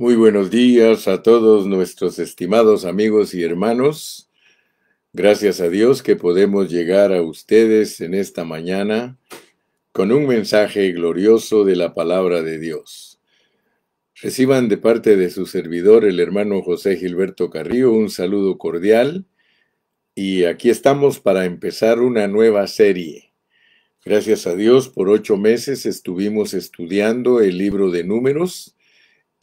Muy buenos días a todos nuestros estimados amigos y hermanos. Gracias a Dios que podemos llegar a ustedes en esta mañana con un mensaje glorioso de la palabra de Dios. Reciban de parte de su servidor, el hermano José Gilberto Carrillo, un saludo cordial y aquí estamos para empezar una nueva serie. Gracias a Dios, por 8 meses estuvimos estudiando el libro de Números.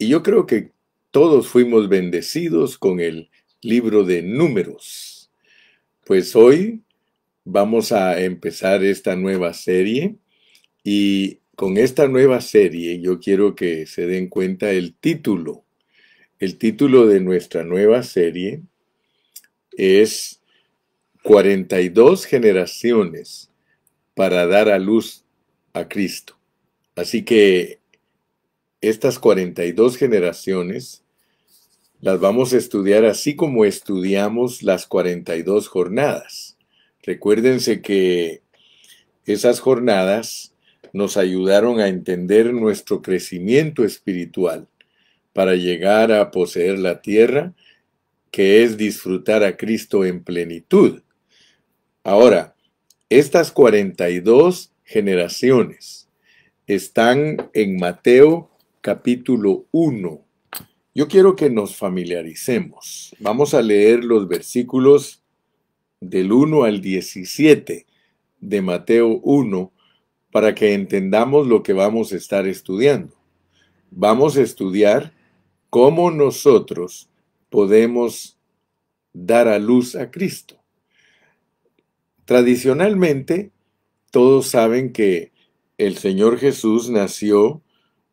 Y yo creo que todos fuimos bendecidos con el libro de Números. Pues hoy vamos a empezar esta nueva serie y con esta nueva serie yo quiero que se den cuenta el título. El título de nuestra nueva serie es 42 generaciones para dar a luz a Cristo. Así que estas 42 generaciones las vamos a estudiar así como estudiamos las 42 jornadas. Recuérdense que esas jornadas nos ayudaron a entender nuestro crecimiento espiritual para llegar a poseer la tierra, que es disfrutar a Cristo en plenitud. Ahora, estas 42 generaciones están en Mateo capítulo 1. Yo quiero que nos familiaricemos. Vamos a leer los versículos del 1 al 17 de Mateo 1 para que entendamos lo que vamos a estar estudiando. Vamos a estudiar cómo nosotros podemos dar a luz a Cristo. Tradicionalmente, todos saben que el Señor Jesús nació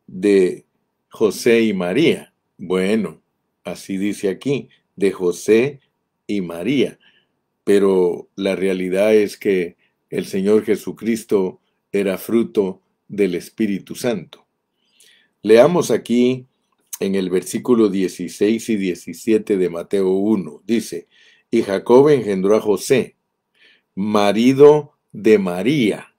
de José y María. Bueno, así dice aquí, de José y María. Pero la realidad es que el Señor Jesucristo era fruto del Espíritu Santo. Leamos aquí en el versículo 16 y 17 de Mateo 1. Dice, y Jacob engendró a José, marido de María,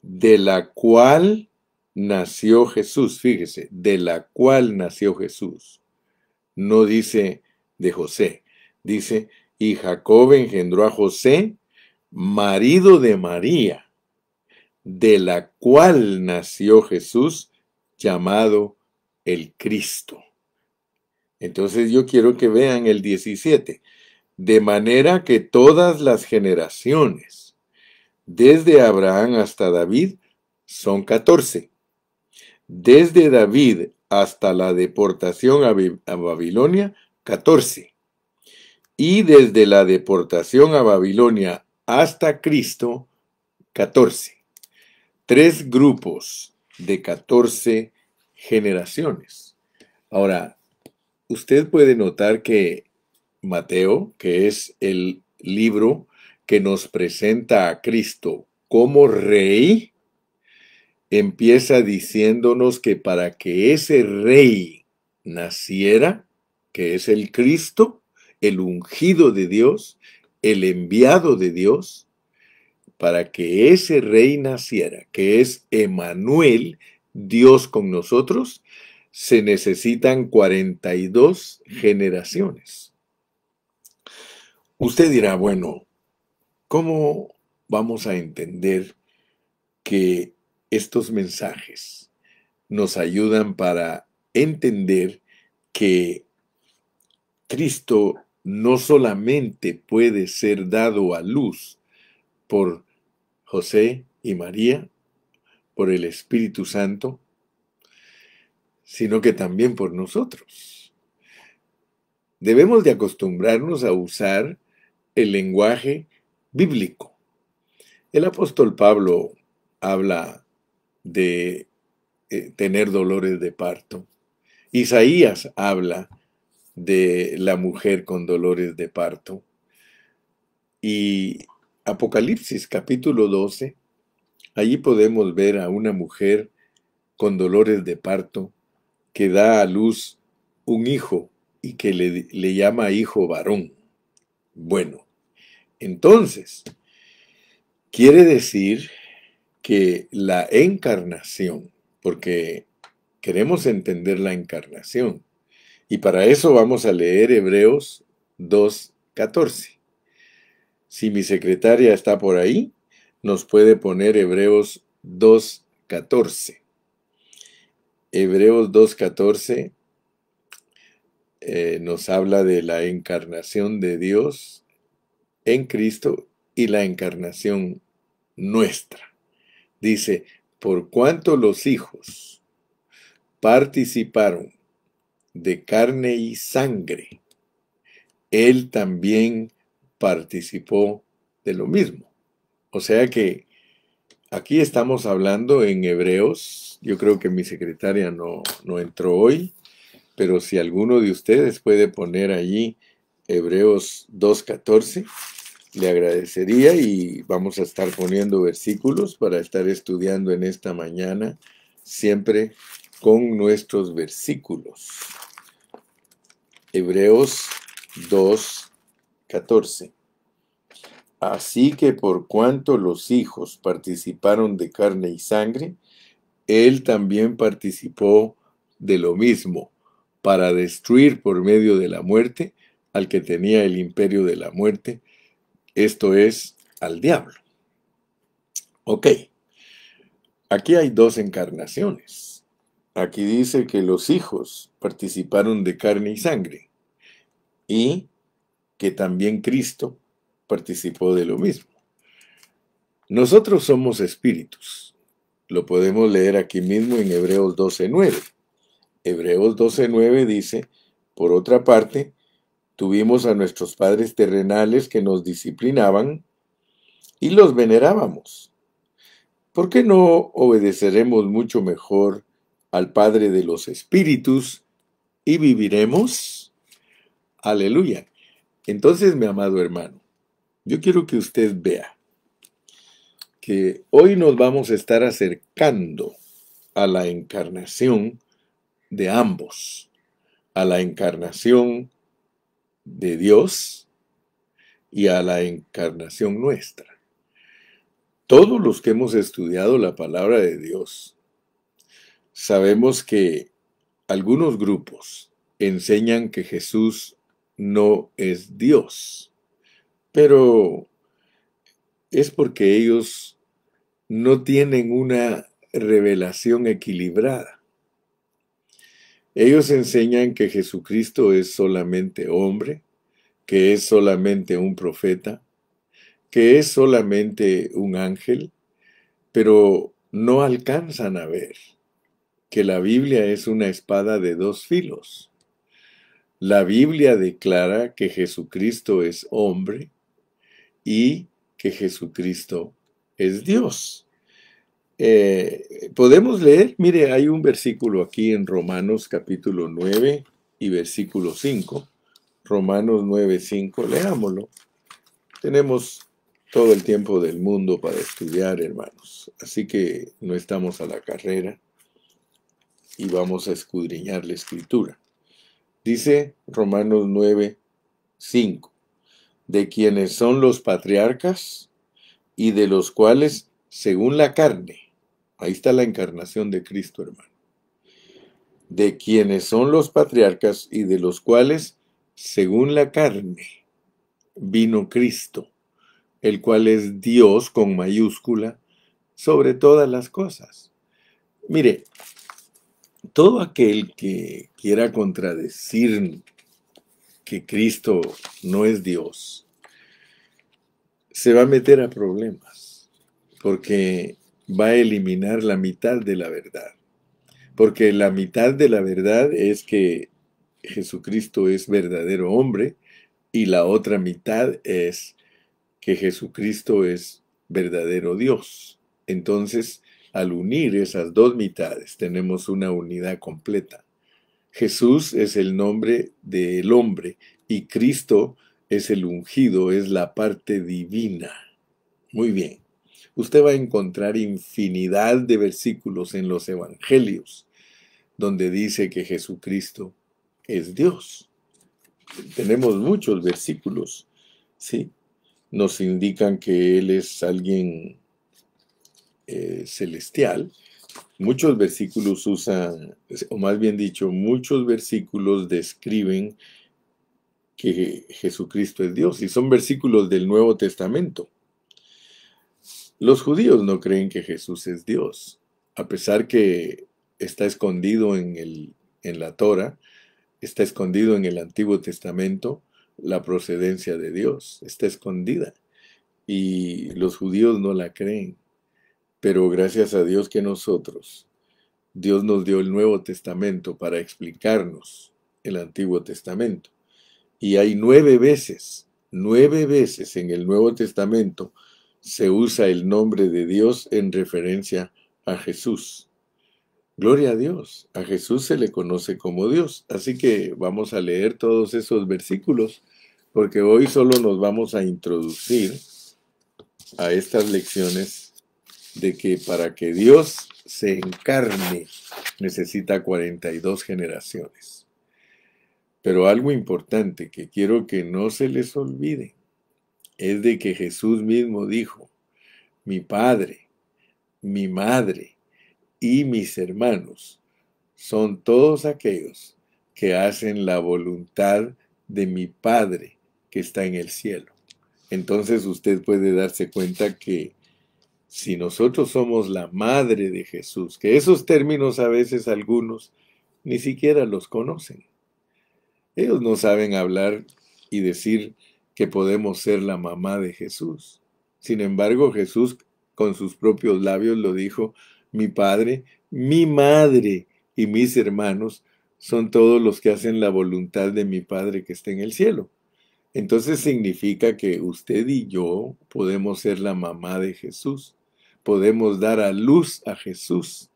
de la cual nació Jesús. Fíjese, de la cual nació Jesús. No dice de José, dice, y Jacob engendró a José, marido de María, de la cual nació Jesús, llamado el Cristo. Entonces yo quiero que vean el 17. De manera que todas las generaciones, desde Abraham hasta David, son 14. Desde David hasta la deportación a Babilonia, 14. Y desde la deportación a Babilonia hasta Cristo, 14. 3 grupos de 14 generaciones. Ahora, usted puede notar que Mateo, que es el libro que nos presenta a Cristo como rey, empieza diciéndonos que para que ese rey naciera, que es el Cristo, el ungido de Dios, el enviado de Dios, para que ese rey naciera, que es Emmanuel, Dios con nosotros, se necesitan 42 generaciones. Usted dirá, bueno, ¿cómo vamos a entender que estos mensajes nos ayudan para entender que Cristo no solamente puede ser dado a luz por José y María, por el Espíritu Santo, sino que también por nosotros? Debemos de acostumbrarnos a usar el lenguaje bíblico. El apóstol Pablo habla de tener dolores de parto. Isaías habla de la mujer con dolores de parto. Y Apocalipsis capítulo 12, allí podemos ver a una mujer con dolores de parto que da a luz un hijo y que le llama hijo varón. Bueno, entonces, quiere decir que la encarnación, porque queremos entender la encarnación. Y para eso vamos a leer Hebreos 2:14. Si mi secretaria está por ahí, nos puede poner Hebreos 2:14. Hebreos 2:14 nos habla de la encarnación de Dios en Cristo y la encarnación nuestra. Dice, por cuanto los hijos participaron de carne y sangre, Él también participó de lo mismo. O sea que aquí estamos hablando en Hebreos. Yo creo que mi secretaria no entró hoy, pero si alguno de ustedes puede poner allí Hebreos 2:14, le agradecería, y vamos a estar poniendo versículos para estar estudiando en esta mañana, siempre con nuestros versículos. Hebreos 2:14. Así que por cuanto los hijos participaron de carne y sangre, Él también participó de lo mismo, para destruir por medio de la muerte al que tenía el imperio de la muerte, esto es, al diablo. Ok, aquí hay dos encarnaciones. Aquí dice que los hijos participaron de carne y sangre, y que también Cristo participó de lo mismo. Nosotros somos espíritus. Lo podemos leer aquí mismo en Hebreos 12:9. Hebreos 12:9 dice, por otra parte, tuvimos a nuestros padres terrenales que nos disciplinaban y los venerábamos. ¿Por qué no obedeceremos mucho mejor al Padre de los Espíritus y viviremos? Aleluya. Entonces, mi amado hermano, yo quiero que usted vea que hoy nos vamos a estar acercando a la encarnación de ambos, a la encarnación de Dios y a la encarnación nuestra. Todos los que hemos estudiado la palabra de Dios sabemos que algunos grupos enseñan que Jesús no es Dios, pero es porque ellos no tienen una revelación equilibrada. Ellos enseñan que Jesucristo es solamente hombre, que es solamente un profeta, que es solamente un ángel, pero no alcanzan a ver que la Biblia es una espada de dos filos. La Biblia declara que Jesucristo es hombre y que Jesucristo es Dios. Podemos leer, mire, hay un versículo aquí en Romanos capítulo 9 y versículo 5. Romanos 9:5, leámoslo. Tenemos todo el tiempo del mundo para estudiar, hermanos. Así que no estamos a la carrera y vamos a escudriñar la Escritura. Dice Romanos 9:5, de quienes son los patriarcas y de los cuales, según la carne, ahí está la encarnación de Cristo, hermano. De quienes son los patriarcas y de los cuales, según la carne, vino Cristo, el cual es Dios con mayúscula sobre todas las cosas. Mire, todo aquel que quiera contradecir que Cristo no es Dios, se va a meter a problemas, porque va a eliminar la mitad de la verdad. Porque la mitad de la verdad es que Jesucristo es verdadero hombre, y la otra mitad es que Jesucristo es verdadero Dios. Entonces, al unir esas dos mitades, tenemos una unidad completa. Jesús es el nombre del hombre y Cristo es el ungido, es la parte divina. Muy bien. Usted va a encontrar infinidad de versículos en los evangelios donde dice que Jesucristo es Dios. Tenemos muchos versículos, ¿sí? Nos indican que Él es alguien celestial. Muchos versículos usan, o más bien dicho, muchos versículos describen que Jesucristo es Dios y son versículos del Nuevo Testamento. Los judíos no creen que Jesús es Dios, a pesar que está escondido en la Torá, está escondido en el Antiguo Testamento, la procedencia de Dios está escondida y los judíos no la creen. Pero gracias a Dios que Dios nos dio el Nuevo Testamento para explicarnos el Antiguo Testamento. Y hay 9 veces en el Nuevo Testamento se usa el nombre de Dios en referencia a Jesús. Gloria a Dios, a Jesús se le conoce como Dios. Así que vamos a leer todos esos versículos, porque hoy solo nos vamos a introducir a estas lecciones de que para que Dios se encarne necesita 42 generaciones. Pero algo importante que quiero que no se les olvide es de que Jesús mismo dijo: mi Padre, mi Madre y mis hermanos son todos aquellos que hacen la voluntad de mi Padre que está en el cielo. Entonces usted puede darse cuenta que si nosotros somos la madre de Jesús, que esos términos a veces algunos ni siquiera los conocen. Ellos no saben hablar y decir que podemos ser la mamá de Jesús. Sin embargo, Jesús con sus propios labios lo dijo: mi Padre, mi Madre y mis hermanos son todos los que hacen la voluntad de mi Padre que está en el cielo. Entonces significa que usted y yo podemos ser la mamá de Jesús. Podemos dar a luz a Jesús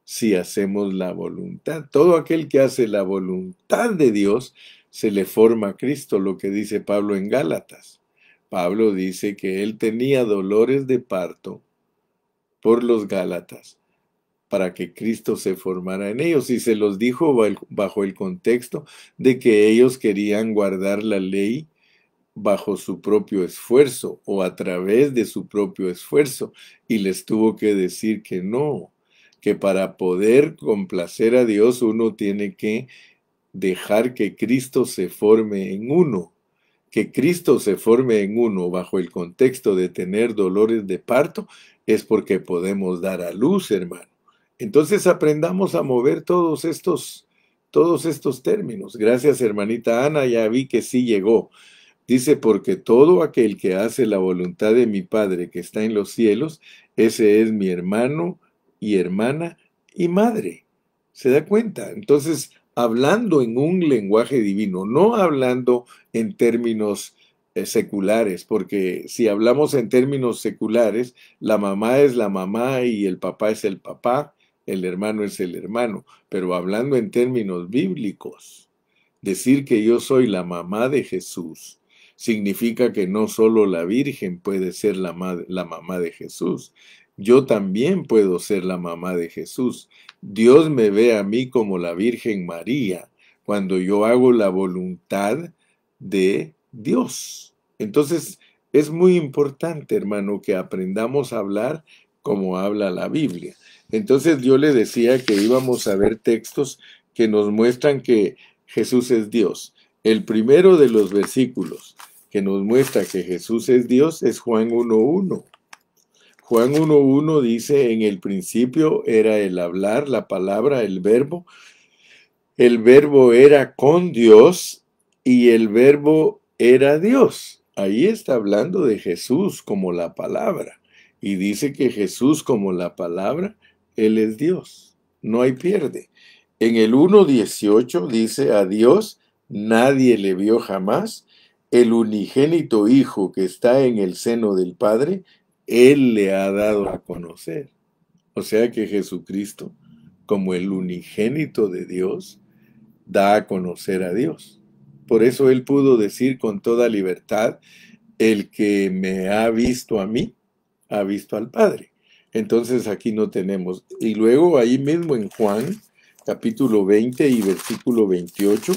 si hacemos la voluntad. Todo aquel que hace la voluntad de Dios se le forma a Cristo, lo que dice Pablo en Gálatas. Pablo dice que él tenía dolores de parto por los Gálatas para que Cristo se formara en ellos, y se los dijo bajo el contexto de que ellos querían guardar la ley bajo su propio esfuerzo o a través de su propio esfuerzo, y les tuvo que decir que no, que para poder complacer a Dios uno tiene que dejar que Cristo se forme en uno. Que Cristo se forme en uno bajo el contexto de tener dolores de parto es porque podemos dar a luz, hermano. Entonces aprendamos a mover todos estos términos. Gracias, hermanita Ana, ya vi que sí llegó. Dice: porque todo aquel que hace la voluntad de mi Padre que está en los cielos, ese es mi hermano y hermana y madre. ¿Se da cuenta? Entonces, hablando en un lenguaje divino, no hablando en términos seculares, porque si hablamos en términos seculares, la mamá es la mamá y el papá es el papá, el hermano es el hermano, pero hablando en términos bíblicos, decir que yo soy la mamá de Jesús significa que no solo la Virgen puede ser la mamá de Jesús, yo también puedo ser la mamá de Jesús. Dios me ve a mí como la Virgen María cuando yo hago la voluntad de Dios. Entonces, es muy importante, hermano, que aprendamos a hablar como habla la Biblia. Entonces, yo le decía que íbamos a ver textos que nos muestran que Jesús es Dios. El primero de los versículos que nos muestra que Jesús es Dios es Juan 1:1. Juan 1:1 dice: en el principio era el hablar, la palabra, el verbo era con Dios y el verbo era Dios. Ahí está hablando de Jesús como la palabra. Y dice que Jesús como la palabra, Él es Dios. No hay pierde. En el 1:18 dice: a Dios nadie le vio jamás. El unigénito Hijo que está en el seno del Padre, Él le ha dado a conocer. O sea que Jesucristo, como el unigénito de Dios, da a conocer a Dios. Por eso Él pudo decir con toda libertad: el que me ha visto a mí, ha visto al Padre. Entonces aquí no tenemos. Y luego ahí mismo en Juan, capítulo 20 y versículo 28,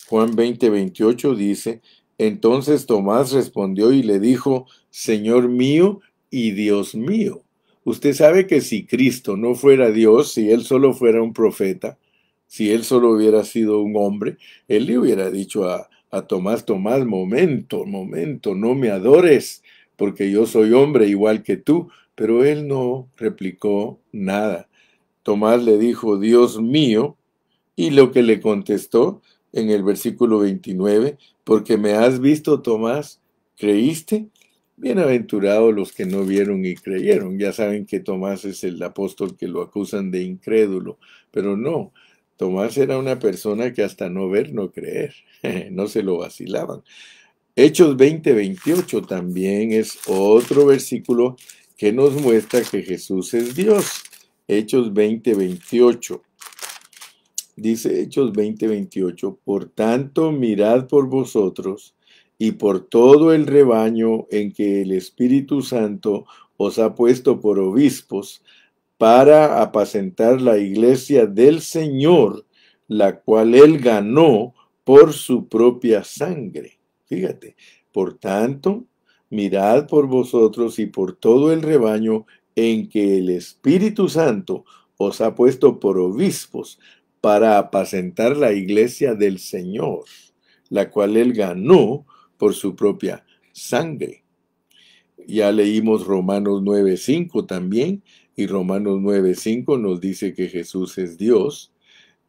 Juan 20:28 dice: entonces Tomás respondió y le dijo: Señor mío y Dios mío. Usted sabe que si Cristo no fuera Dios, si Él solo fuera un profeta, si Él solo hubiera sido un hombre, Él le hubiera dicho a Tomás, Tomás, momento, momento, no me adores, porque yo soy hombre igual que tú. Pero Él no replicó nada. Tomás le dijo, Dios mío, y lo que le contestó en el versículo 29, porque me has visto, Tomás, ¿creíste? Bienaventurados los que no vieron y creyeron. Ya saben que Tomás es el apóstol que lo acusan de incrédulo, pero no. Tomás era una persona que hasta no ver, no creer. No se lo vacilaban. Hechos 20:28 también es otro versículo que nos muestra que Jesús es Dios. Hechos 20:28. Dice Hechos 20:28, por tanto, mirad por vosotros y por todo el rebaño en que el Espíritu Santo os ha puesto por obispos para apacentar la iglesia del Señor, la cual él ganó por su propia sangre. Fíjate, por tanto, mirad por vosotros y por todo el rebaño en que el Espíritu Santo os ha puesto por obispos para apacentar la iglesia del Señor, la cual él ganó por su propia sangre. Ya leímos Romanos 9:5 también, y Romanos 9:5 nos dice que Jesús es Dios.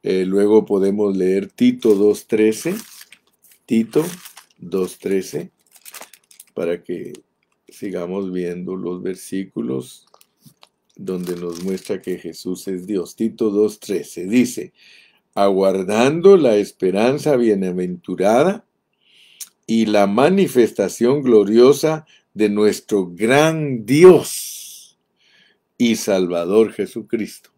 Luego podemos leer Tito 2:13, Tito 2:13, para que sigamos viendo los versículos donde nos muestra que Jesús es Dios. Tito 2:13 dice, aguardando la esperanza bienaventurada y la manifestación gloriosa de nuestro gran Dios y Salvador Jesucristo.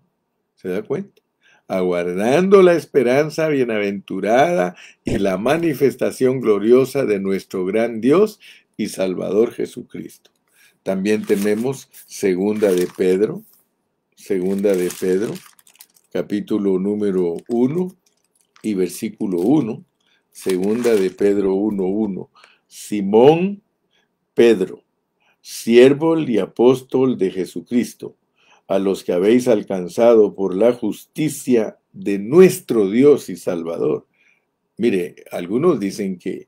¿Se da cuenta? Aguardando la esperanza bienaventurada y la manifestación gloriosa de nuestro gran Dios y Salvador Jesucristo. También tenemos segunda de Pedro, capítulo número 1 y versículo 1, segunda de Pedro 1:1. Simón Pedro, siervo y apóstol de Jesucristo, a los que habéis alcanzado por la justicia de nuestro Dios y Salvador. Mire, algunos dicen que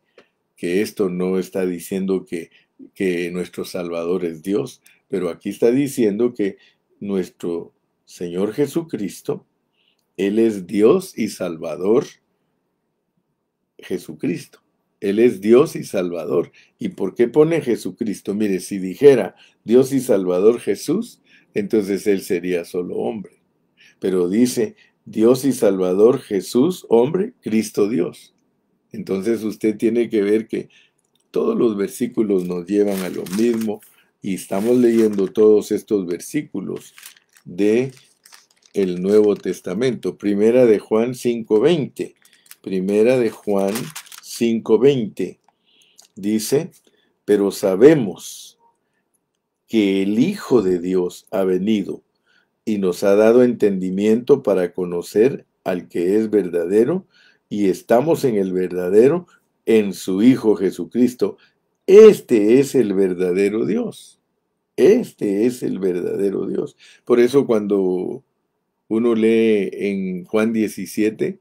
esto no está diciendo que nuestro Salvador es Dios, pero aquí está diciendo que nuestro Señor Jesucristo, Él es Dios y Salvador Jesucristo. Él es Dios y Salvador. ¿Y por qué pone Jesucristo? Mire, si dijera Dios y Salvador Jesús, entonces Él sería solo hombre. Pero dice Dios y Salvador Jesús, hombre, Cristo Dios. Entonces usted tiene que ver que todos los versículos nos llevan a lo mismo y estamos leyendo todos estos versículos de el Nuevo Testamento. Primera de Juan 5:20. Primera de Juan 5:20 dice, pero sabemos que el Hijo de Dios ha venido y nos ha dado entendimiento para conocer al que es verdadero, y estamos en el verdadero, en su Hijo Jesucristo. Este es el verdadero Dios. Este es el verdadero Dios. Por eso cuando uno lee en Juan 17,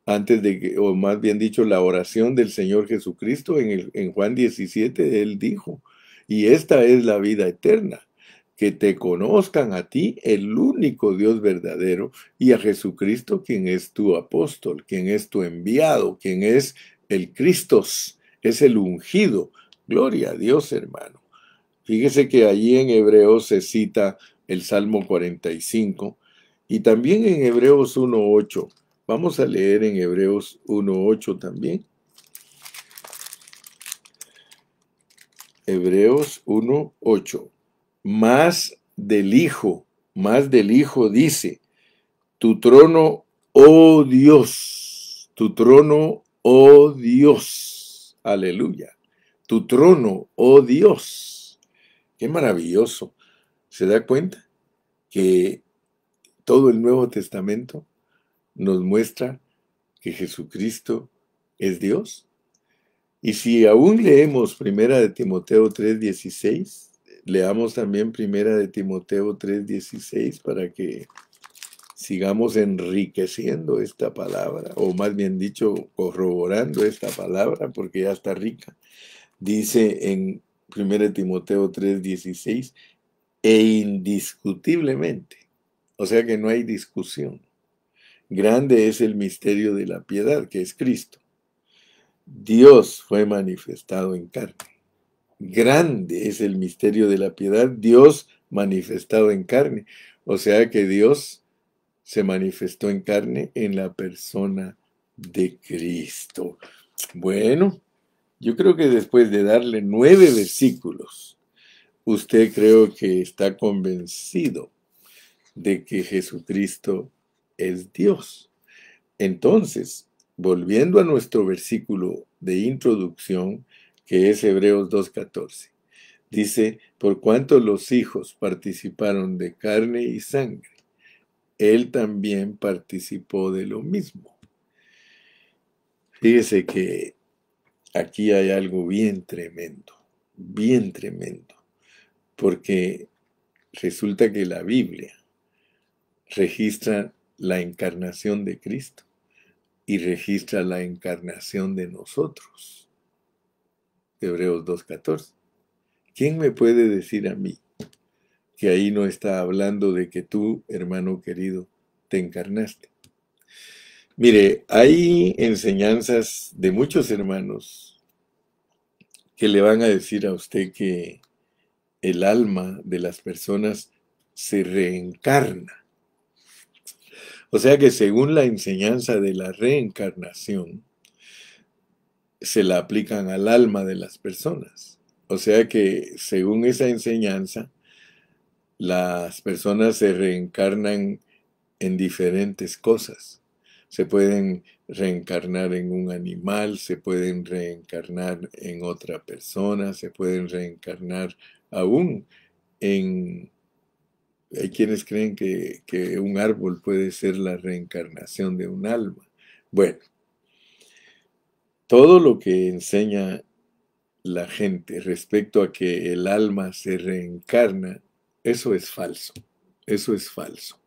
antes de que, o más bien dicho, la oración del Señor Jesucristo, en Juan 17, Él dijo, y esta es la vida eterna, que te conozcan a ti, el único Dios verdadero, y a Jesucristo, quien es tu apóstol, quien es tu enviado, quien es el Cristos, es el ungido. Gloria a Dios, hermano. Fíjese que allí en Hebreos se cita el Salmo 45 y también en Hebreos 1:8. Vamos a leer en Hebreos 1:8 también. Hebreos 1:8. Más del Hijo dice, tu trono, oh Dios, tu trono, oh Dios. Aleluya. Tu trono, oh Dios. Qué maravilloso. ¿Se da cuenta que todo el Nuevo Testamento nos muestra que Jesucristo es Dios? Y si aún leemos 1 de Timoteo 3:16, Leamos también Primera de Timoteo 3:16 para que sigamos enriqueciendo esta palabra, o más bien dicho, corroborando esta palabra, porque ya está rica. Dice en 1 Timoteo 3:16, e indiscutiblemente, o sea que no hay discusión. Grande es el misterio de la piedad, que es Cristo. Dios fue manifestado en carne. Grande es el misterio de la piedad, Dios manifestado en carne. O sea que Dios se manifestó en carne en la persona de Cristo. Bueno, yo creo que después de darle 9 versículos, usted creo que está convencido de que Jesucristo es Dios. Entonces, volviendo a nuestro versículo de introducción, que es Hebreos 2:14, dice, por cuanto los hijos participaron de carne y sangre, él también participó de lo mismo. Fíjese que aquí hay algo bien tremendo, porque resulta que la Biblia registra la encarnación de Cristo y registra la encarnación de nosotros. Hebreos 2:14. ¿Quién me puede decir a mí que ahí no está hablando de que tú, hermano querido, te encarnaste? Mire, hay enseñanzas de muchos hermanos que le van a decir a usted que el alma de las personas se reencarna. O sea que según la enseñanza de la reencarnación, se la aplican al alma de las personas. O sea que según esa enseñanza, las personas se reencarnan en diferentes cosas. Se pueden reencarnar en un animal, se pueden reencarnar en otra persona, se pueden reencarnar aún en... Hay quienes creen que un árbol puede ser la reencarnación de un alma. Bueno, todo lo que enseña la gente respecto a que el alma se reencarna, eso es falso. Eso es falso.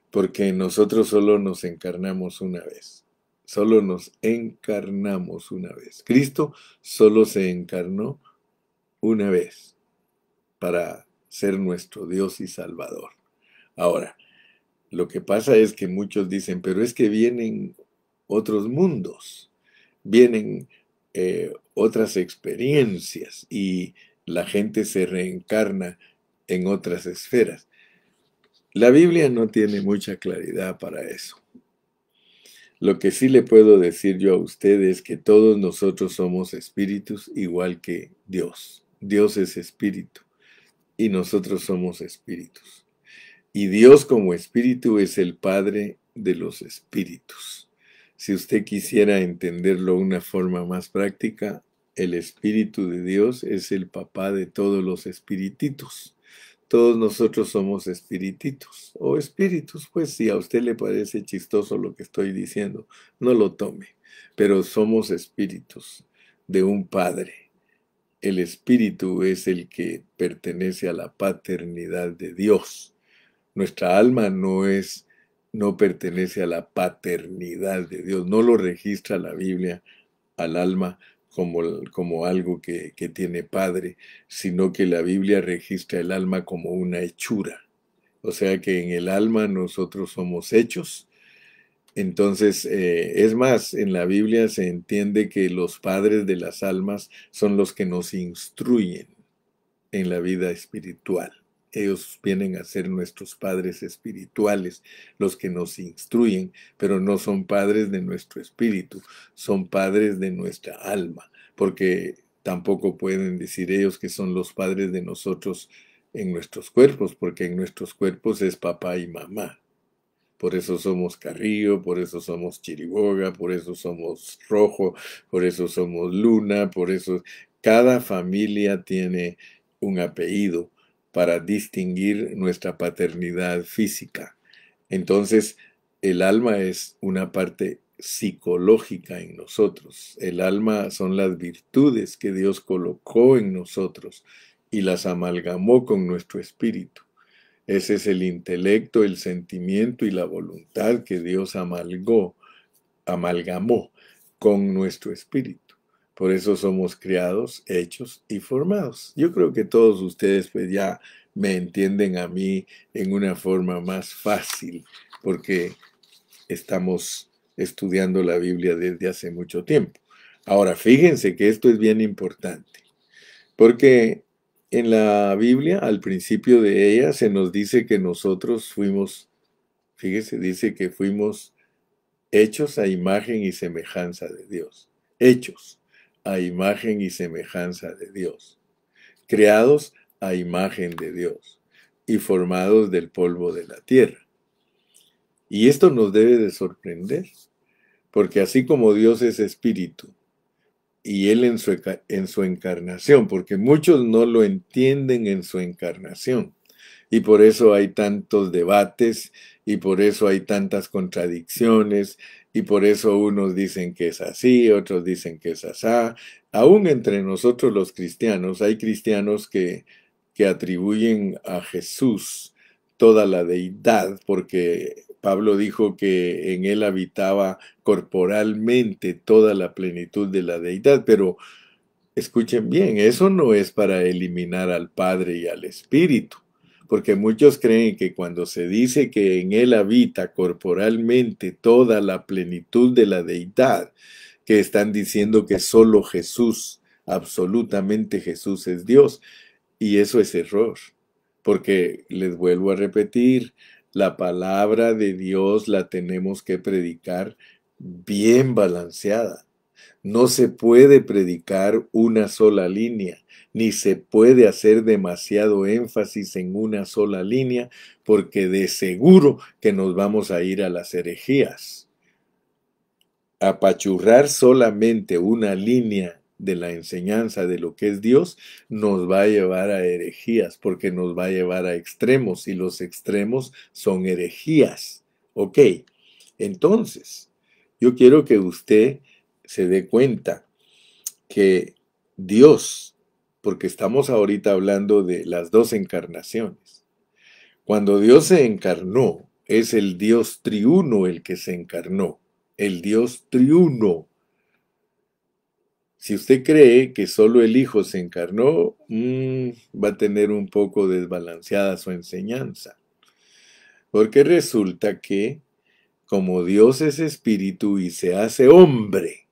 Porque nosotros solo nos encarnamos una vez. Solo nos encarnamos una vez. Cristo solo se encarnó una vez para ser nuestro Dios y Salvador. Ahora, lo que pasa es que muchos dicen, pero es que vienen otros mundos, vienen otras experiencias y la gente se reencarna en otras esferas. La Biblia no tiene mucha claridad para eso. Lo que sí le puedo decir yo a usted es que todos nosotros somos espíritus igual que Dios. Dios es espíritu y nosotros somos espíritus. Y Dios como espíritu es el Padre de los espíritus. Si usted quisiera entenderlo de una forma más práctica, el Espíritu de Dios es el papá de todos los espirititos. Todos nosotros somos espirititos o espíritus, pues si a usted le parece chistoso lo que estoy diciendo, no lo tome, pero somos espíritus de un Padre. El Espíritu es el que pertenece a la paternidad de Dios. Nuestra alma no pertenece a la paternidad de Dios, no lo registra la Biblia al alma como algo que tiene padre, sino que la Biblia registra el alma como una hechura. O sea que en el alma nosotros somos hechos. Entonces, es más, en la Biblia se entiende que los padres de las almas son los que nos instruyen en la vida espiritual. Ellos vienen a ser nuestros padres espirituales, los que nos instruyen, pero no son padres de nuestro espíritu, son padres de nuestra alma, porque tampoco pueden decir ellos que son los padres de nosotros en nuestros cuerpos, porque en nuestros cuerpos es papá y mamá. Por eso somos Carrillo, por eso somos Chiriboga, por eso somos Rojo, por eso somos Luna, por eso cada familia tiene un apellido para distinguir nuestra paternidad física. Entonces, el alma es una parte psicológica en nosotros. El alma son las virtudes que Dios colocó en nosotros y las amalgamó con nuestro espíritu. Ese es el intelecto, el sentimiento y la voluntad que Dios amalgamó con nuestro espíritu. Por eso somos creados, hechos y formados. Yo creo que todos ustedes pues ya me entienden a mí en una forma más fácil, porque estamos estudiando la Biblia desde hace mucho tiempo. Ahora, fíjense que esto es bien importante, porque en la Biblia, al principio de ella, se nos dice que nosotros fuimos, fíjese, dice que fuimos hechos a imagen y semejanza de Dios. Hechos a imagen y semejanza de Dios. Creados a imagen de Dios y formados del polvo de la tierra. Y esto nos debe de sorprender, porque así como Dios es espíritu, y Él en su encarnación, porque muchos no lo entienden en su encarnación. Y por eso hay tantos debates, y por eso hay tantas contradicciones, y por eso unos dicen que es así, otros dicen que es asá. Aún entre nosotros los cristianos, hay cristianos que atribuyen a Jesús toda la deidad, porque Pablo dijo que en él habitaba corporalmente toda la plenitud de la deidad, pero escuchen bien, eso no es para eliminar al Padre y al Espíritu, porque muchos creen que cuando se dice que en él habita corporalmente toda la plenitud de la deidad, que están diciendo que solo Jesús, absolutamente Jesús es Dios, y eso es error, porque les vuelvo a repetir, la palabra de Dios la tenemos que predicar bien balanceada. No se puede predicar una sola línea, ni se puede hacer demasiado énfasis en una sola línea, porque de seguro que nos vamos a ir a las herejías. Apachurrar solamente una línea de la enseñanza de lo que es Dios nos va a llevar a herejías, porque nos va a llevar a extremos, y los extremos son herejías. Ok, entonces, yo quiero que usted se dé cuenta que Dios, porque estamos ahorita hablando de las dos encarnaciones, cuando Dios se encarnó, es el Dios triuno el que se encarnó, el Dios triuno. Si usted cree que solo el Hijo se encarnó, va a tener un poco desbalanceada su enseñanza, porque resulta que como Dios es espíritu y se hace hombre,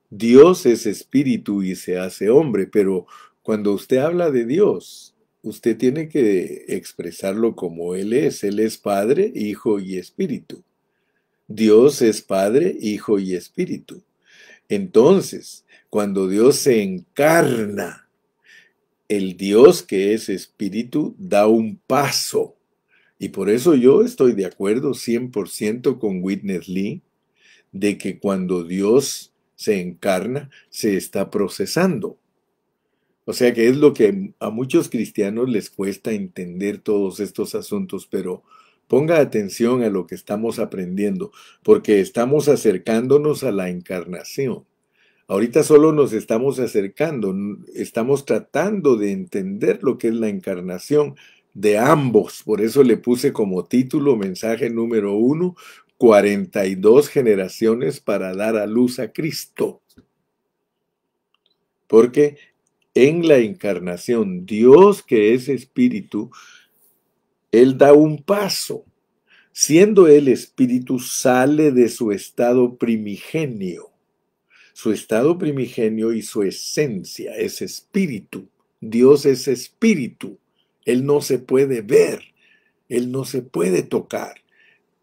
Dios es espíritu y se hace hombre, pero cuando usted habla de Dios, usted tiene que expresarlo como Él es. Él es Padre, Hijo y Espíritu. Dios es Padre, Hijo y Espíritu. Entonces, cuando Dios se encarna, el Dios que es Espíritu da un paso. Y por eso yo estoy de acuerdo 100% con Witness Lee, de que cuando Dios se encarna, se está procesando. O sea que es lo que a muchos cristianos les cuesta entender todos estos asuntos, pero ponga atención a lo que estamos aprendiendo, porque estamos acercándonos a la encarnación. Ahorita solo nos estamos acercando, estamos tratando de entender lo que es la encarnación de ambos. Por eso le puse como título, mensaje número 1, 42 generaciones para dar a luz a Cristo. Porque en la encarnación, Dios que es espíritu, Él da un paso. Siendo Él espíritu, sale de su estado primigenio. Su estado primigenio y su esencia es espíritu. Dios es espíritu. Él no se puede ver. Él no se puede tocar.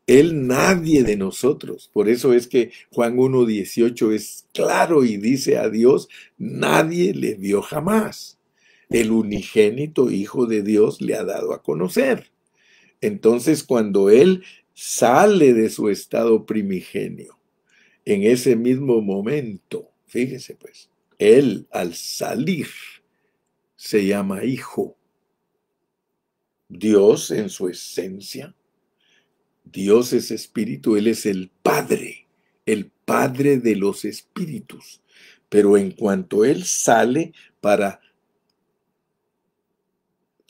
Él nadie de nosotros. Por eso es que Juan 1:18 es claro y dice a Dios, nadie le vio jamás. El unigénito Hijo de Dios le ha dado a conocer. Entonces, cuando Él sale de su estado primigenio, en ese mismo momento, fíjese pues, Él al salir se llama Hijo. Dios en su esencia, Dios es espíritu, Él es el Padre de los espíritus. Pero en cuanto Él sale para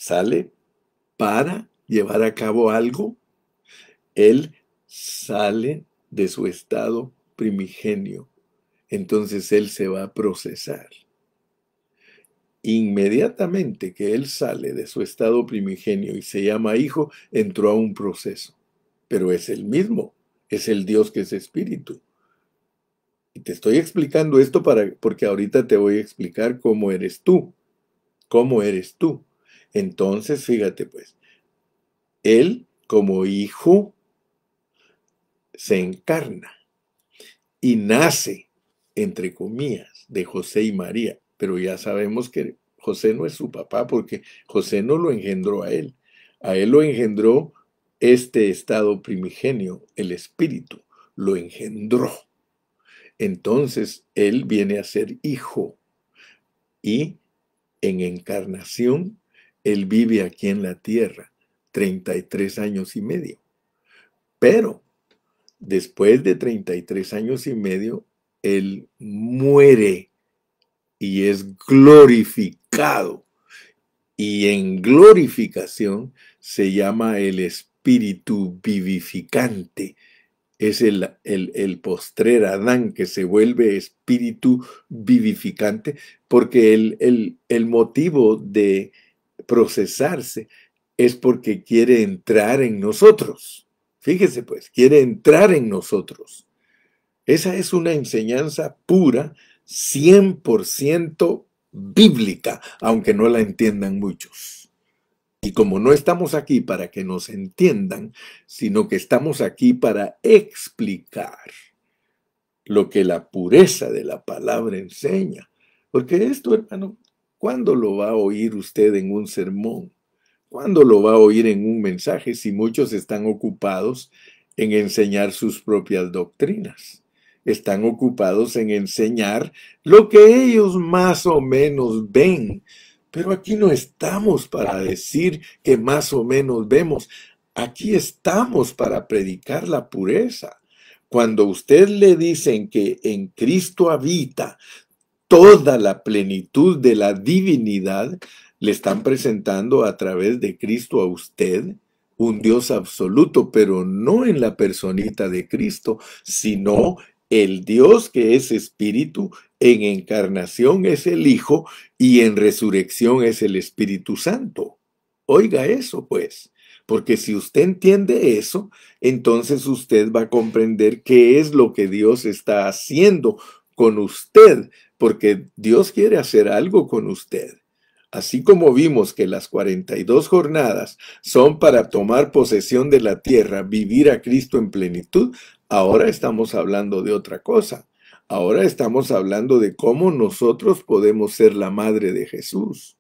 ¿Sale para llevar a cabo algo? Él sale de su estado primigenio. Entonces él se va a procesar. Inmediatamente que él sale de su estado primigenio y se llama hijo, entró a un proceso. Pero es el mismo, es el Dios que es espíritu. Y te estoy explicando esto porque ahorita te voy a explicar cómo eres tú. ¿Cómo eres tú? Entonces, fíjate pues, él como hijo se encarna y nace, entre comillas, de José y María. Pero ya sabemos que José no es su papá porque José no lo engendró a él. A él lo engendró este estado primigenio, el espíritu, lo engendró. Entonces él viene a ser hijo y en encarnación él vive aquí en la tierra 33 años y medio. Pero después de 33 años y medio, él muere y es glorificado. Y en glorificación se llama el espíritu vivificante. Es el postrer Adán que se vuelve espíritu vivificante, porque el motivo de procesarse es porque quiere entrar en nosotros. Fíjese pues, quiere entrar en nosotros. Esa es una enseñanza pura, 100% bíblica, aunque no la entiendan muchos. Y como no estamos aquí para que nos entiendan, sino que estamos aquí para explicar lo que la pureza de la palabra enseña. Porque esto, hermano, ¿cuándo lo va a oír usted en un sermón? ¿Cuándo lo va a oír en un mensaje si muchos están ocupados en enseñar sus propias doctrinas? Están ocupados en enseñar lo que ellos más o menos ven. Pero aquí no estamos para decir que más o menos vemos. Aquí estamos para predicar la pureza. Cuando usted le dicen que en Cristo habita toda la plenitud de la divinidad, le están presentando a través de Cristo a usted un Dios absoluto, pero no en la personita de Cristo, sino el Dios que es espíritu, en encarnación es el Hijo y en resurrección es el Espíritu Santo. Oiga eso, pues, porque si usted entiende eso, entonces usted va a comprender qué es lo que Dios está haciendo con usted, porque Dios quiere hacer algo con usted. Así como vimos que las 42 jornadas son para tomar posesión de la tierra, vivir a Cristo en plenitud, ahora estamos hablando de otra cosa. Ahora estamos hablando de cómo nosotros podemos ser la madre de Jesús.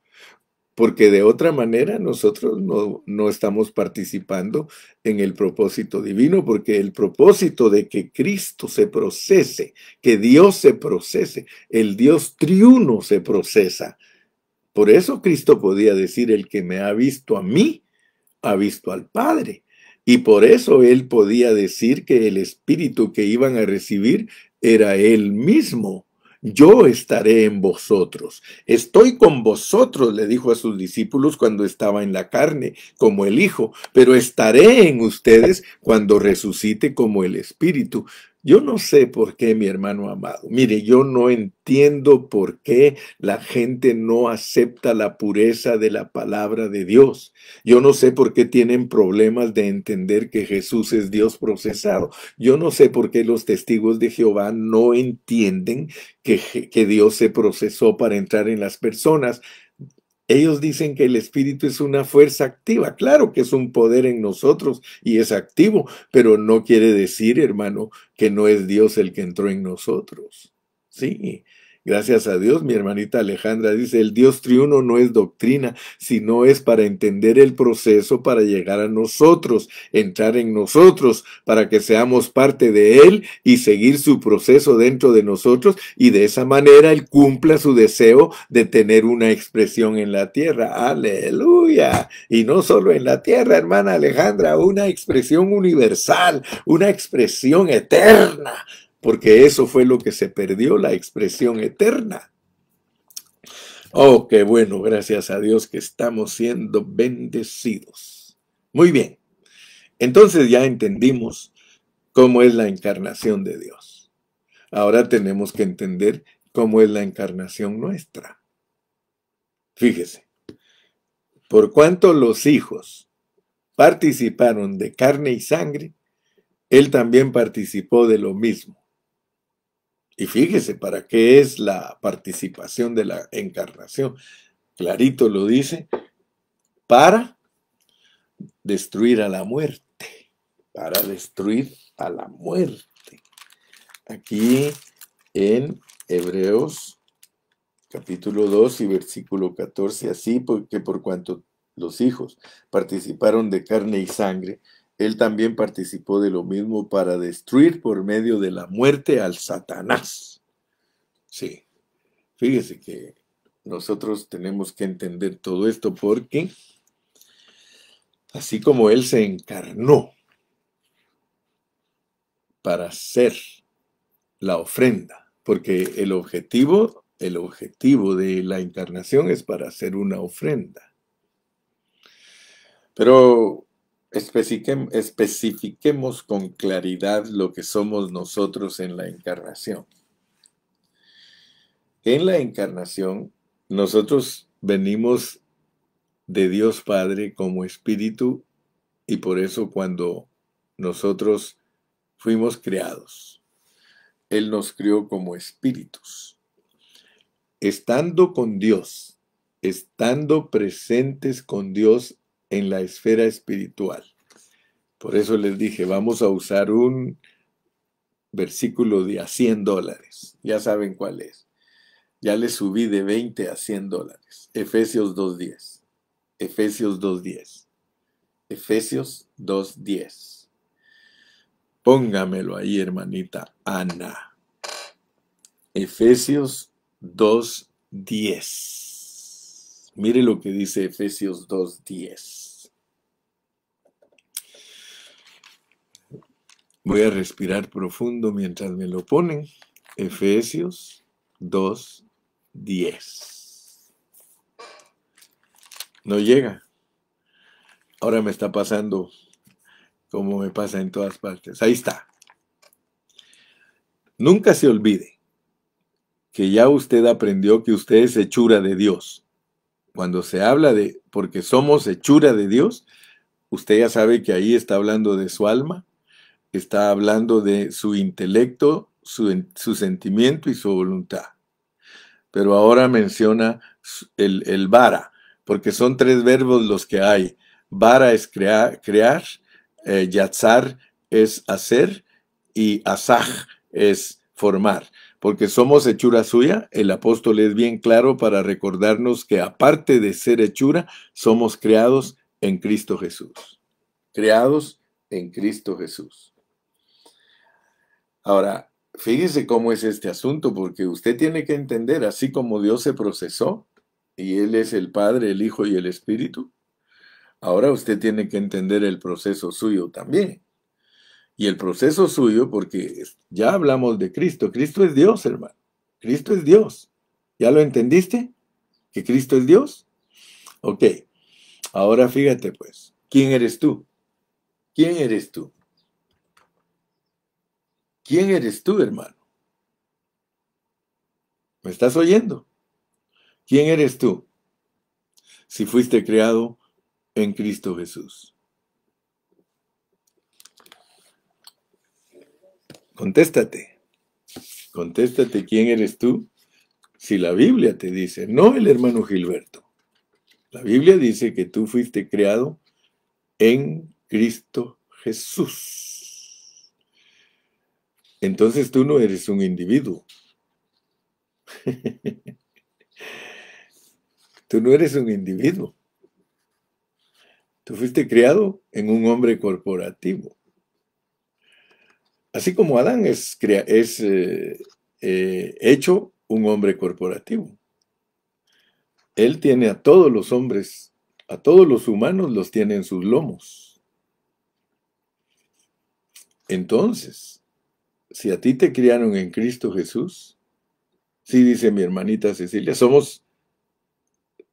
Porque de otra manera nosotros no estamos participando en el propósito divino, porque el propósito de que Cristo se procese, que Dios se procese, el Dios triuno se procesa. Por eso Cristo podía decir, el que me ha visto a mí, ha visto al Padre. Y por eso él podía decir que el Espíritu que iban a recibir era él mismo. Yo estaré en vosotros. Estoy con vosotros, le dijo a sus discípulos cuando estaba en la carne, como el Hijo, pero estaré en ustedes cuando resucite como el Espíritu. Yo no sé por qué, mi hermano amado. Mire, yo no entiendo por qué la gente no acepta la pureza de la palabra de Dios. Yo no sé por qué tienen problemas de entender que Jesús es Dios procesado. Yo no sé por qué los testigos de Jehová no entienden que Dios se procesó para entrar en las personas. Ellos dicen que el Espíritu es una fuerza activa. Claro que es un poder en nosotros y es activo, pero no quiere decir, hermano, que no es Dios el que entró en nosotros. Sí, gracias a Dios, mi hermanita Alejandra dice, el Dios triuno no es doctrina, sino es para entender el proceso para llegar a nosotros, entrar en nosotros, para que seamos parte de Él y seguir su proceso dentro de nosotros, y de esa manera Él cumpla su deseo de tener una expresión en la tierra. ¡Aleluya! Y no solo en la tierra, hermana Alejandra, una expresión universal, una expresión eterna. Porque eso fue lo que se perdió, la expresión eterna. Oh, qué bueno, gracias a Dios que estamos siendo bendecidos. Muy bien, entonces ya entendimos cómo es la encarnación de Dios. Ahora tenemos que entender cómo es la encarnación nuestra. Fíjese, por cuanto los hijos participaron de carne y sangre, él también participó de lo mismo. Y fíjese, ¿para qué es la participación de la encarnación? Clarito lo dice, para destruir a la muerte, para destruir a la muerte. Aquí en Hebreos capítulo 2 y versículo 14, así porque por cuanto los hijos participaron de carne y sangre, él también participó de lo mismo para destruir por medio de la muerte al Satanás. Sí, fíjese que nosotros tenemos que entender todo esto porque así como él se encarnó para hacer la ofrenda, porque el objetivo de la encarnación es para hacer una ofrenda. Pero especifiquemos con claridad lo que somos nosotros en la encarnación. En la encarnación, nosotros venimos de Dios Padre como espíritu y por eso cuando nosotros fuimos creados, Él nos crió como espíritus. Estando con Dios, estando presentes con Dios en la esfera espiritual. Por eso les dije, vamos a usar un versículo de a $100. Ya saben cuál es. Ya le subí de 20 a $100. Efesios 2:10. Efesios 2:10. Efesios 2:10. Póngamelo ahí, hermanita Ana. Efesios 2:10. Mire lo que dice Efesios 2:10. Voy a respirar profundo mientras me lo ponen. Efesios 2:10. No llega. Ahora me está pasando como me pasa en todas partes. Ahí está. Nunca se olvide que ya usted aprendió que usted es hechura de Dios. Cuando se habla de porque somos hechura de Dios, usted ya sabe que ahí está hablando de su alma, está hablando de su intelecto, su sentimiento y su voluntad. Pero ahora menciona el vara, porque son 3 verbos los que hay. Vara es crear, yatzar es hacer y asaj es formar. Porque somos hechura suya, el apóstol es bien claro para recordarnos que aparte de ser hechura, somos creados en Cristo Jesús. Creados en Cristo Jesús. Ahora, fíjese cómo es este asunto, porque usted tiene que entender, así como Dios se procesó, y Él es el Padre, el Hijo y el Espíritu, ahora usted tiene que entender el proceso suyo también. Y el proceso suyo, porque ya hablamos de Cristo. Cristo es Dios, hermano. Cristo es Dios. ¿Ya lo entendiste? ¿Que Cristo es Dios? Ok. Ahora fíjate pues. ¿Quién eres tú? ¿Quién eres tú? ¿Quién eres tú, hermano? ¿Me estás oyendo? ¿Quién eres tú? Si fuiste creado en Cristo Jesús. Contéstate. Contéstate quién eres tú. Si la Biblia te dice, no el hermano Gilberto. La Biblia dice que tú fuiste creado en Cristo Jesús. Entonces tú no eres un individuo. Tú no eres un individuo. Tú fuiste creado en un hombre corporativo. Así como Adán es hecho un hombre corporativo. Él tiene a todos los hombres, a todos los humanos los tiene en sus lomos. Entonces, si a ti te criaron en Cristo Jesús, sí dice mi hermanita Cecilia, somos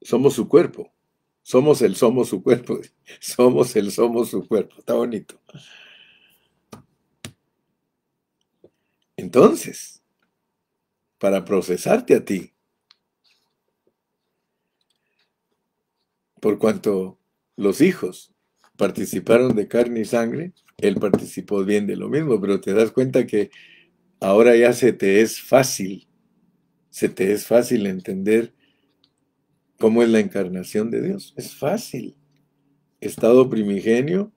Somos su cuerpo. Somos su cuerpo. Somos su cuerpo. Está bonito. Entonces, para procesarte a ti, por cuanto los hijos participaron de carne y sangre, él participó bien de lo mismo, pero te das cuenta que ahora ya se te es fácil entender cómo es la encarnación de Dios. Es fácil. Estado primigenio,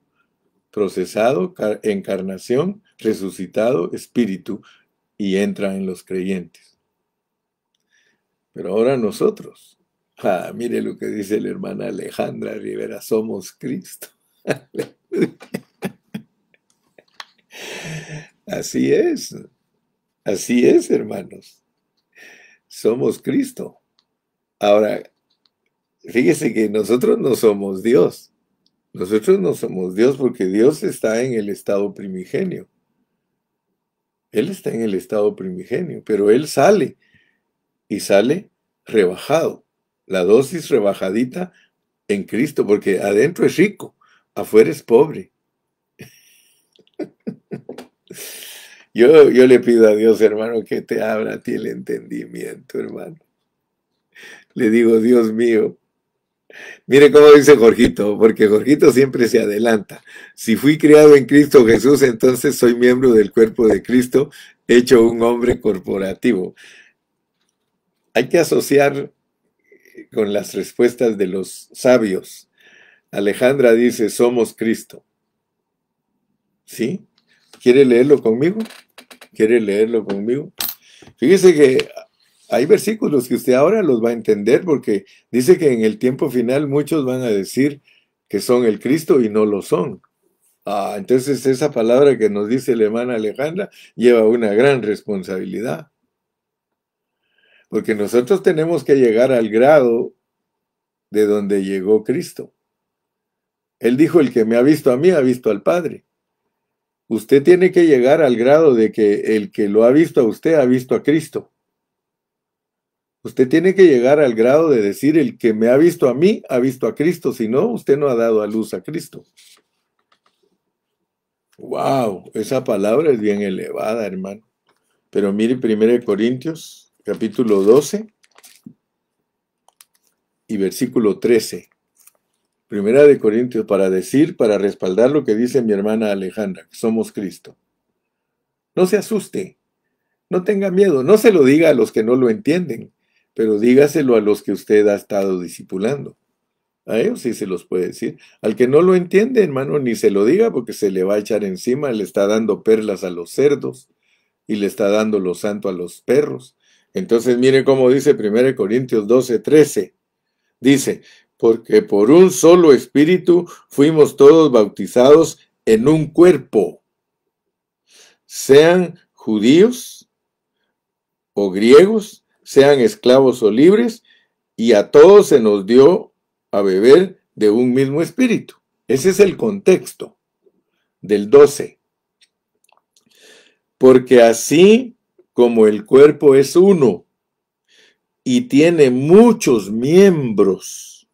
procesado, encarnación, resucitado, espíritu, y entra en los creyentes. Pero ahora nosotros, mire lo que dice la hermana Alejandra Rivera, somos Cristo. Así es, hermanos, somos Cristo. Ahora, fíjese que nosotros no somos Dios. Nosotros no somos Dios porque Dios está en el estado primigenio. Él está en el estado primigenio, pero Él sale y sale rebajado. La dosis rebajadita en Cristo, porque adentro es rico, afuera es pobre. Yo le pido a Dios, hermano, que te abra a ti el entendimiento, hermano. Le digo, Dios mío, mire cómo dice Jorgito, porque Jorgito siempre se adelanta. Si fui criado en Cristo Jesús, entonces soy miembro del cuerpo de Cristo, hecho un hombre corporativo. Hay que asociar con las respuestas de los sabios. Alejandra dice, somos Cristo. ¿Sí? ¿Quiere leerlo conmigo? ¿Quiere leerlo conmigo? Fíjese que hay versículos que usted ahora los va a entender porque dice que en el tiempo final muchos van a decir que son el Cristo y no lo son. Entonces esa palabra que nos dice la hermana Alejandra lleva una gran responsabilidad. Porque nosotros tenemos que llegar al grado de donde llegó Cristo. Él dijo, el que me ha visto a mí, ha visto al Padre. Usted tiene que llegar al grado de que el que lo ha visto a usted, ha visto a Cristo. Usted tiene que llegar al grado de decir, el que me ha visto a mí, ha visto a Cristo. Si no, usted no ha dado a luz a Cristo. ¡Wow! Esa palabra es bien elevada, hermano. Pero mire 1 Corintios, capítulo 12 y versículo 13. Primera de Corintios, para respaldar lo que dice mi hermana Alejandra, que somos Cristo. No se asuste, no tenga miedo, no se lo diga a los que no lo entienden, pero dígaselo a los que usted ha estado discipulando. A ellos sí se los puede decir. Al que no lo entiende, hermano, ni se lo diga porque se le va a echar encima, le está dando perlas a los cerdos y le está dando lo santo a los perros. Entonces, mire cómo dice 1 Corintios 12:13. Dice, porque por un solo espíritu fuimos todos bautizados en un cuerpo, sean judíos o griegos, sean esclavos o libres, y a todos se nos dio a beber de un mismo espíritu. Ese es el contexto del 12. Porque así como el cuerpo es uno y tiene muchos miembros,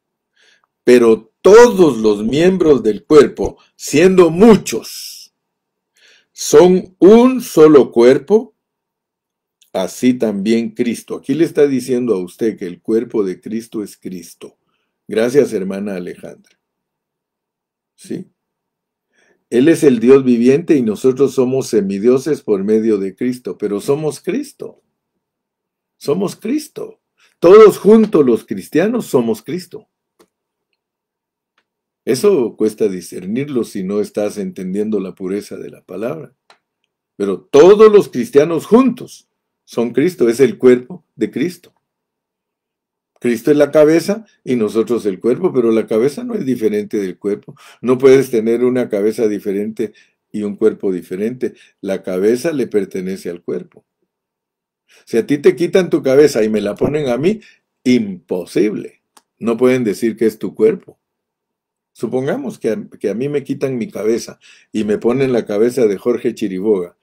pero todos los miembros del cuerpo, siendo muchos, son un solo cuerpo, así también Cristo. Aquí le está diciendo a usted que el cuerpo de Cristo es Cristo. Gracias, hermana Alejandra. ¿Sí? Él es el Dios viviente y nosotros somos semidioses por medio de Cristo, pero somos Cristo. Somos Cristo. Todos juntos los cristianos somos Cristo. Eso cuesta discernirlo si no estás entendiendo la pureza de la palabra. Pero todos los cristianos juntos son Cristo, es el cuerpo de Cristo. Cristo es la cabeza y nosotros el cuerpo, pero la cabeza no es diferente del cuerpo. No puedes tener una cabeza diferente y un cuerpo diferente. La cabeza le pertenece al cuerpo. Si a ti te quitan tu cabeza y me la ponen a mí, imposible. No pueden decir que es tu cuerpo. Supongamos que a mí me quitan mi cabeza y me ponen la cabeza de Jorge Chiriboga.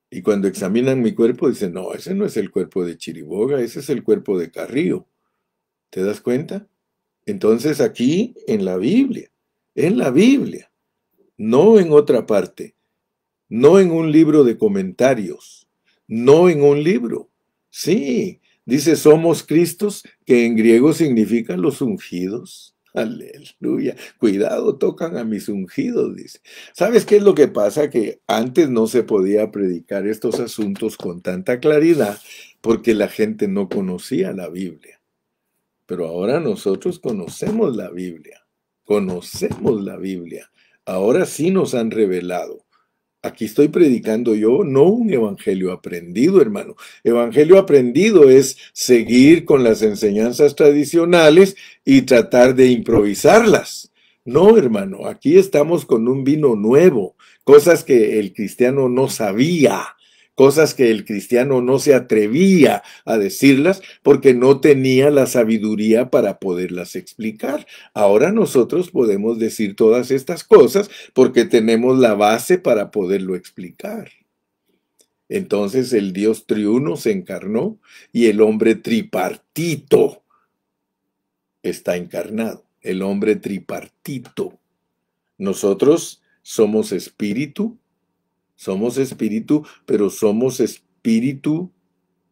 Y cuando examinan mi cuerpo dicen, no, ese no es el cuerpo de Chiriboga, ese es el cuerpo de Carrillo. ¿Te das cuenta? Entonces aquí en la Biblia, no en otra parte, no en un libro de comentarios, no en un libro. Sí, dice somos Cristos, que en griego significa los ungidos. Aleluya. Cuidado, tocan a mis ungidos, dice. ¿Sabes qué es lo que pasa? Que antes no se podía predicar estos asuntos con tanta claridad porque la gente no conocía la Biblia. Pero ahora nosotros conocemos la Biblia. Conocemos la Biblia. Ahora sí nos han revelado. Aquí estoy predicando yo, no un evangelio aprendido, hermano. Evangelio aprendido es seguir con las enseñanzas tradicionales y tratar de improvisarlas. No, hermano, aquí estamos con un vino nuevo, cosas que el cristiano no sabía, cosas que el cristiano no se atrevía a decirlas porque no tenía la sabiduría para poderlas explicar. Ahora nosotros podemos decir todas estas cosas porque tenemos la base para poderlo explicar. Entonces el Dios triuno se encarnó y el hombre tripartito está encarnado. El hombre tripartito. Nosotros somos espíritu, pero somos espíritu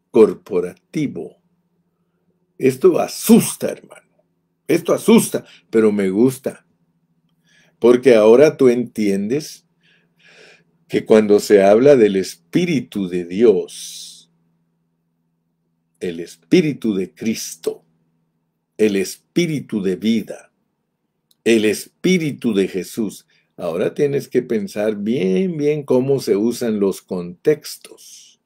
corporativo. Esto asusta, hermano. Esto asusta, pero me gusta. Porque ahora tú entiendes que cuando se habla del Espíritu de Dios, el Espíritu de Cristo, el Espíritu de vida, el Espíritu de Jesús, ahora tienes que pensar bien, bien cómo se usan los contextos.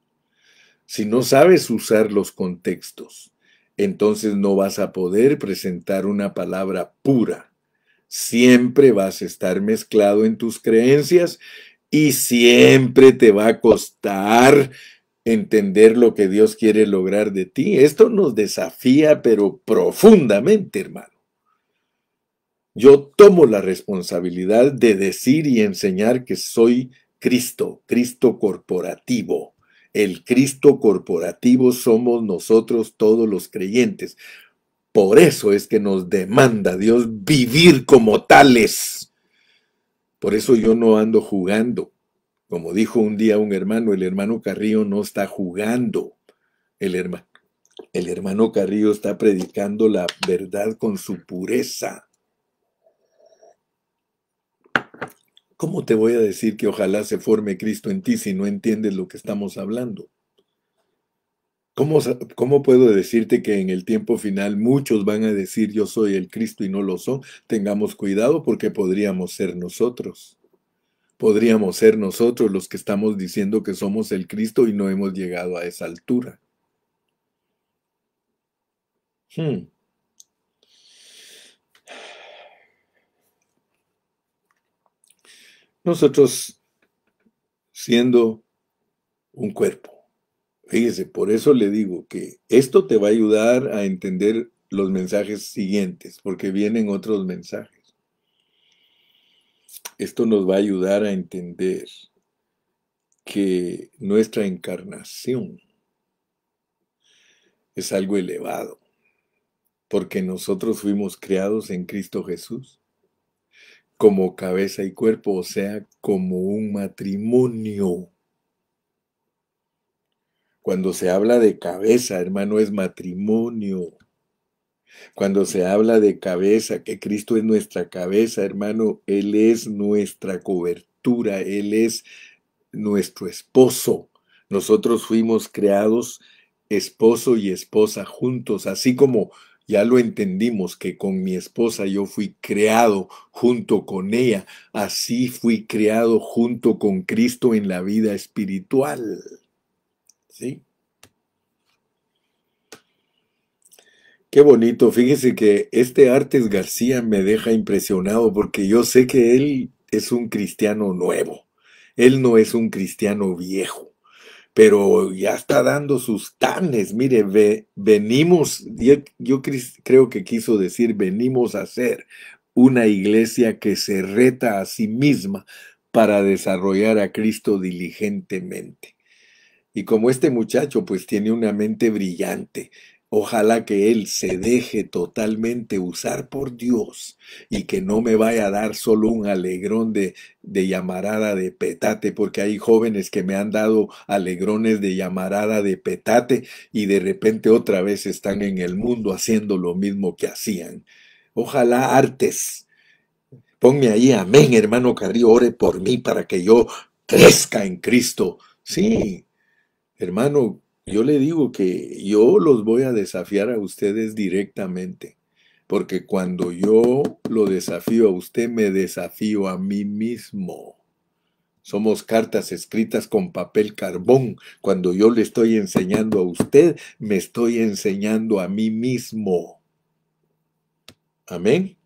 Si no sabes usar los contextos, entonces no vas a poder presentar una palabra pura. Siempre vas a estar mezclado en tus creencias y siempre te va a costar entender lo que Dios quiere lograr de ti. Esto nos desafía, pero profundamente, hermano. Yo tomo la responsabilidad de decir y enseñar que soy Cristo, Cristo corporativo. El Cristo corporativo somos nosotros todos los creyentes. Por eso es que nos demanda Dios vivir como tales. Por eso yo no ando jugando. Como dijo un día un hermano, el hermano Carrillo no está jugando. El hermano Carrillo está predicando la verdad con su pureza. ¿Cómo te voy a decir que ojalá se forme Cristo en ti si no entiendes lo que estamos hablando? ¿Cómo puedo decirte que en el tiempo final muchos van a decir yo soy el Cristo y no lo son? Tengamos cuidado porque podríamos ser nosotros. Podríamos ser nosotros los que estamos diciendo que somos el Cristo y no hemos llegado a esa altura. Nosotros siendo un cuerpo. Fíjese, por eso le digo que esto te va a ayudar a entender los mensajes siguientes, porque vienen otros mensajes. Esto nos va a ayudar a entender que nuestra encarnación es algo elevado, porque nosotros fuimos creados en Cristo Jesús como cabeza y cuerpo, o sea, como un matrimonio. Cuando se habla de cabeza, hermano, es matrimonio. Cuando se habla de cabeza, que Cristo es nuestra cabeza, hermano, Él es nuestra cobertura, Él es nuestro esposo. Nosotros fuimos creados esposo y esposa juntos, así como ya lo entendimos que con mi esposa yo fui creado junto con ella, así fui creado junto con Cristo en la vida espiritual. ¿Sí? Qué bonito, fíjese que este Artes García me deja impresionado porque yo sé que él es un cristiano nuevo, él no es un cristiano viejo, pero ya está dando sus tanes, mire, venimos, yo creo que quiso decir, venimos a ser una iglesia que se reta a sí misma para desarrollar a Cristo diligentemente. Y como este muchacho pues tiene una mente brillante, Ojalá que él se deje totalmente usar por Dios y que no me vaya a dar solo un alegrón de llamarada de petate, porque hay jóvenes que me han dado alegrones de llamarada de petate y de repente otra vez están en el mundo haciendo lo mismo que hacían. Ojalá Artes, ponme ahí, amén, hermano Carrillo, ore por mí para que yo crezca en Cristo. Sí, hermano, yo le digo que yo los voy a desafiar a ustedes directamente, porque cuando yo lo desafío a usted, me desafío a mí mismo. Somos cartas escritas con papel carbón. Cuando yo le estoy enseñando a usted, me estoy enseñando a mí mismo. Amén.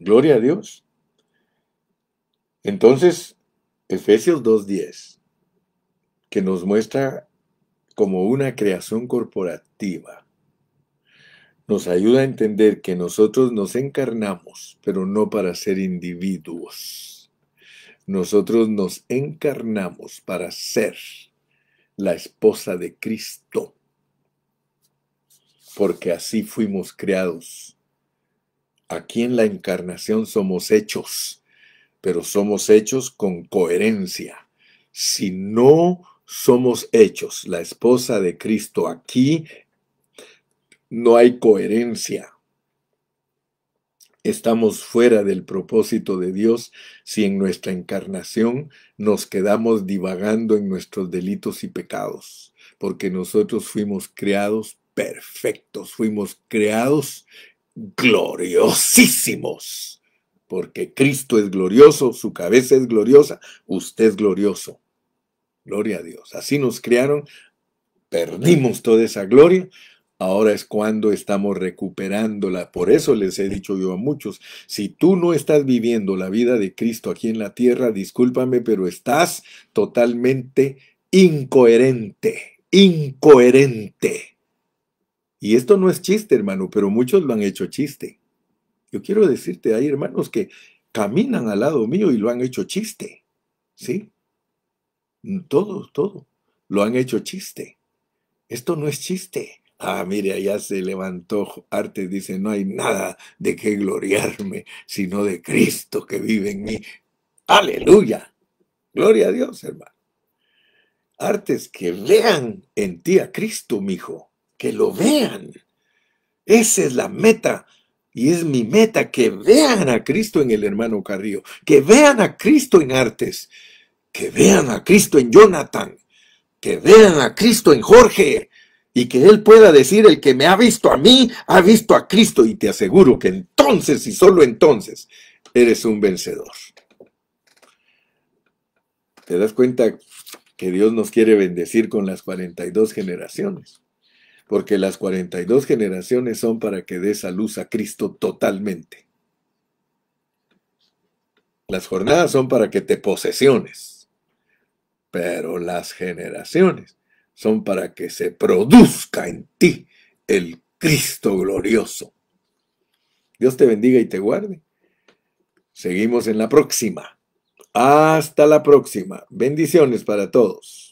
Gloria a Dios. Entonces, Efesios 2:10, que nos muestra como una creación corporativa, nos ayuda a entender que nosotros nos encarnamos, pero no para ser individuos. Nosotros nos encarnamos para ser la esposa de Cristo, porque así fuimos creados. Aquí en la encarnación somos hechos, pero somos hechos con coherencia. Si no somos hechos la esposa de Cristo aquí, no hay coherencia. Estamos fuera del propósito de Dios si en nuestra encarnación nos quedamos divagando en nuestros delitos y pecados, porque nosotros fuimos creados perfectos, fuimos creados gloriosísimos, porque Cristo es glorioso, su cabeza es gloriosa, usted es glorioso. Gloria a Dios. Así nos crearon, perdimos toda esa gloria. Ahora es cuando estamos recuperándola. Por eso les he dicho yo a muchos, si tú no estás viviendo la vida de Cristo aquí en la tierra, discúlpame, pero estás totalmente incoherente, incoherente. Y esto no es chiste, hermano, pero muchos lo han hecho chiste. Yo quiero decirte, hay hermanos que caminan al lado mío y lo han hecho chiste, ¿sí? Todo, lo han hecho chiste. Esto no es chiste. Ah, mire, allá se levantó Artes, dice, no hay nada de qué gloriarme, sino de Cristo que vive en mí. ¡Aleluya! Gloria a Dios, hermano. Artes, que vean en ti a Cristo, mijo. Que lo vean. Esa es la meta. Y es mi meta, que vean a Cristo en el hermano Carrillo. Que vean a Cristo en Artes. Que vean a Cristo en Jonathan. Que vean a Cristo en Jorge. Y que él pueda decir, el que me ha visto a mí, ha visto a Cristo. Y te aseguro que entonces y solo entonces eres un vencedor. ¿Te das cuenta que Dios nos quiere bendecir con las 42 generaciones? Porque las 42 generaciones son para que des a luz a Cristo totalmente. Las jornadas son para que te posesiones. Pero las generaciones son para que se produzca en ti el Cristo glorioso. Dios te bendiga y te guarde. Seguimos en la próxima. Hasta la próxima. Bendiciones para todos.